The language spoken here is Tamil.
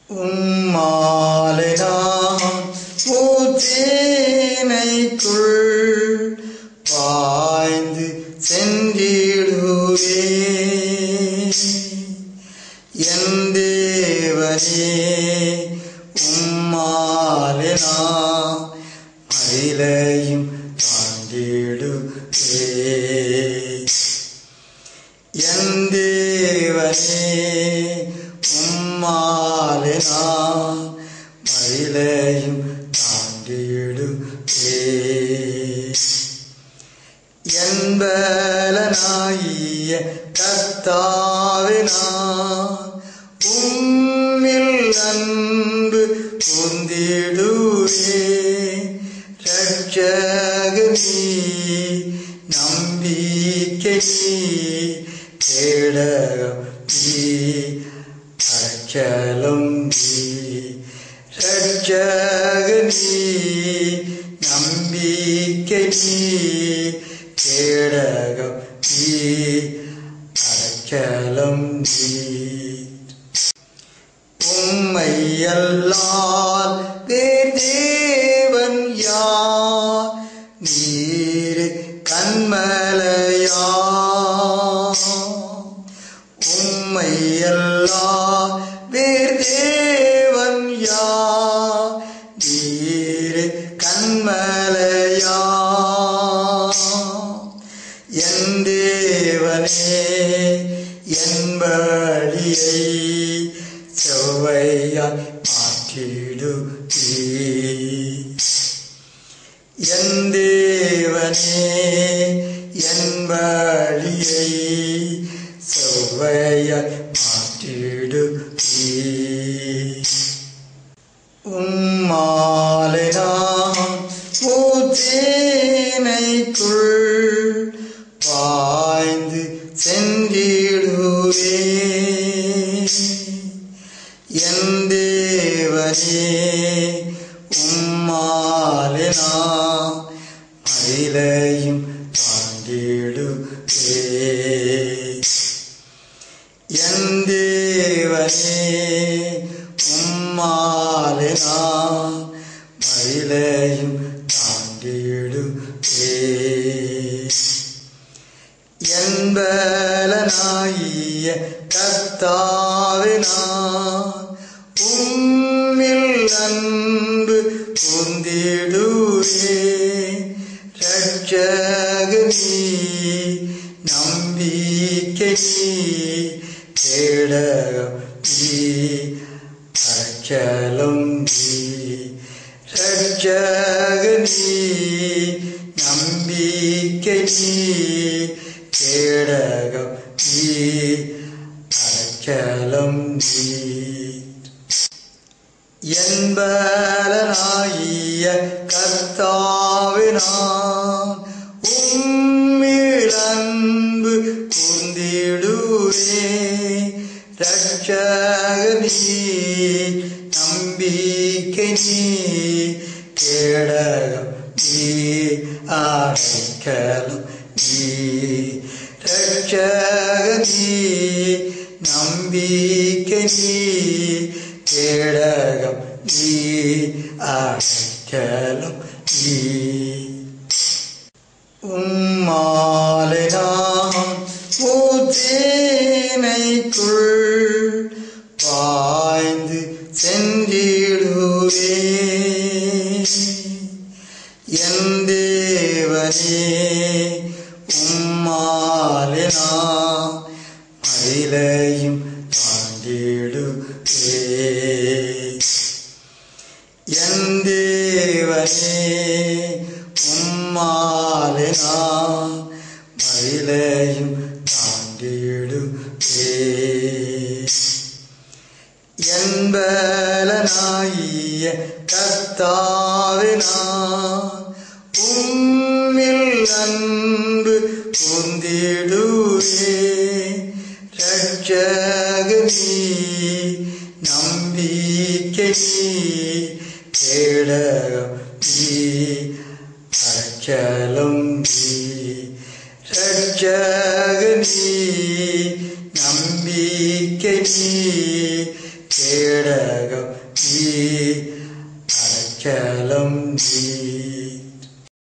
உம்மாலே நான் ஊற்றேனைக்குள் பாய்ந்து சென்றிடுவே என் தேவனே உம்மாலே நான் மயிலையும் தாண்டிடுவே என் தேவனே உம்மாலே நான் மயிலையும் தாண்டிடுவே என் பலனாகிய கர்த்தாவே நான் உம்மில் அன்பு கூர்ந்திடுவே இரட்சகனே நம்பிக்கை கேடகம் அடைக்கலம் இரட்சகனே நம்பிக்கை கேடகம் அடைக்கலம் உம்மை அல்லால் வேறு தேவன் யார் நீர் கன்மலையா உம்மை அல்லால் வேறு தேவன் யார் நீர் கன்மலையா என் தேவனே என் வழியை செவ்வையாய் மாற்றிடுவே என் தேவனே என் வழியை செவ்வையாய் மாற்றிடுவே உம்மாலே நான் ஊற்றேனைக்குள் பாய்ந்து சென்றிடுவே என் தேவனே உம்மாலே நான் மயிலையும் தாண்டிடுவே என் தேவனே உம்மாலே நான் மயிலையும் தாண்டிடுவே என் பலனாகிய கர்த்தாவே நான் உம்மில் அன்பு கூர்ந்திடுவே இரட்சகனே நம்பிக்கை கேடகம் அடைக்கலம் இரட்சகனே நம்பிக்கை கேடகம் அடைக்கலம் என் பலனாகிய கர்த்தாவே நான் உம்மில் அன்பு கூர்ந்திடுவே இரட்சகனே நம்பிக்கை கேடகம் அடைக்கலம் இரட்சகனே நம்பிக்கை கேடகம் அடைக்கலம் உம்மாலே நான் ஊற்றேனைக்குள் பாய்ந்து சென்றிடுவே என் தேவனே உம்மாலே நான் மயிலையும் தாண்டிடுவே என் தேவனே உம்மாலே நான் மயிலையும் தாண்டிடுவே என் பலனாகிய கர்த்தாவே நான் உம்மில் அன்பு கூர்ந்திடுவே இரட்சகனே நம்பிக்கை கேடகம் அடைக்கலம் இரட்சகனே நம்பிக்கை கேடகம் நீ அடைக்கலம் நீ